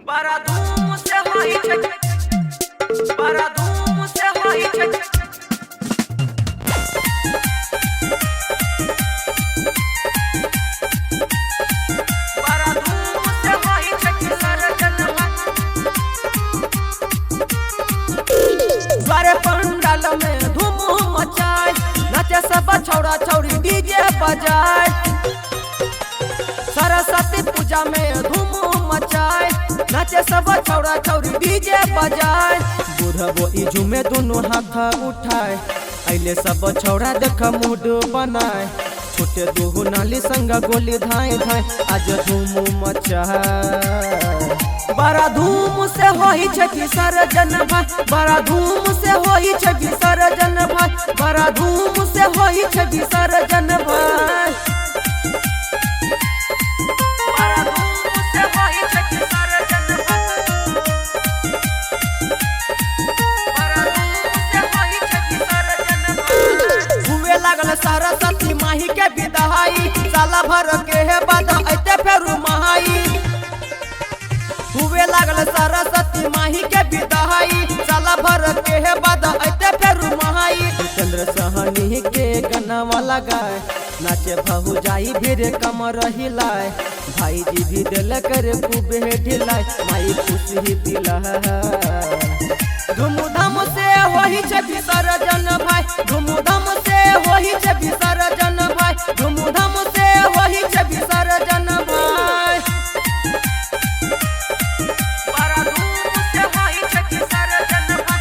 बड़ा धूम से होई छै, बड़ा धूम से होई छै। बड़ा धूम से होई छै सरजनवा। सारे पंडाल में धूम मचाए, नाचे सब छौड़ा छौड़ी डीजे बजाए। सरस्वती पूजा में धूम मचाए, नाचे सब छौड़ा छौड़ी डीजे बजाए। बुढ़बो ई झूमे दोनों हाथ उठाए, अइले सब छौड़ा देख मूड बनाए। छोटे दो नाली संग गोली धाए धाए, आज धूम मचाए। बड़ा धूम से होई छै विसर्जन भाई, बड़ा धूम से होई छै विसर्जन भाई, बड़ा धूम से होई छै विसर्जन भाई। बड़ा धूम से होई छै विसर्जन भाई, बड़ा धूम से होई छै विसर्जन भाई। हुए लागल सरस्वती माही के विदाई, साला भर के है बाद अइते फेरू महाई। हुए लागल सरस्वती माही के विदाई, साला भर के है बाद अइते फेरू महाई। चंद्र सहनी के गनवा लगाए, नाचे भहु जाई भीड़ कमर हिलाए। भाई जी भी दिल कर खूबे ढिलाए, माई खुशी दिलाए। धूमधाम से होई छै विसर्जन भाई, धूमधाम से होई छै विसर्जन भाई, धूमधाम से होई छै विसर्जन भाई। बड़ा धूम से होई छै विसर्जन भाई,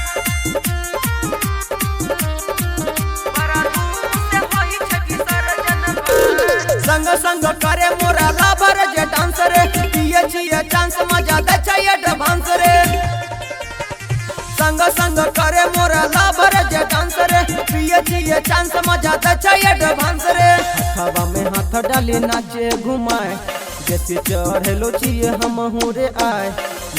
बड़ा धूम से होई छै विसर्जन भाई। संग संग करे मोरा लाभर जे डांस रे, पिए छिए चांस मजा दे छै एडवांस रे। संग संग करे मोरा लाभर जे डांस रे, पिए छिए चांस मजा दे छै एडवांस रे। हवा में हाथ डाली नाचे घुमाए, जैसे चढ़ेलो छिए हम हुरे आए।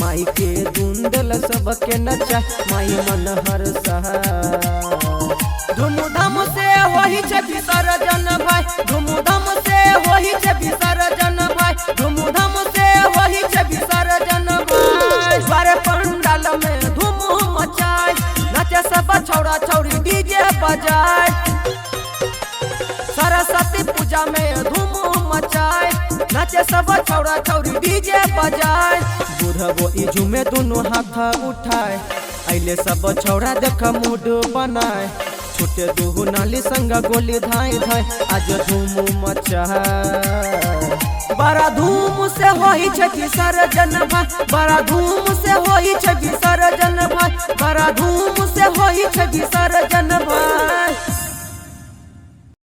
माई के धुंधल सबके नचाए, माई मन हर सहाय। धूमधाम से होई छै विसर्जन भाई, धूमधाम से होई छै विसर्जन भाई, धूमधाम से होई छै विसर्जन भाई। सारे पंडाल में धूम मचाए, नाचे सब छौड़ा छौड़ी डीजे बजाए। सरस्वती पूजा में धूम मचाए, नाचे सब छौड़ा छौड़ी डीजे बजाए। बुढ़बो ई झूमे दोनों हाथ उठाए, अइले सब छौड़ा देख मूड बनाए। छोटे दो नाली संग गोली धाए धाए, आज धूम मचाए। बड़ा धूम से होई छै विसर्जन भाई, बड़ा धूम से होई छै विसर्जन भाई, बड़ा धूम से होई छै विसर्जन भाई।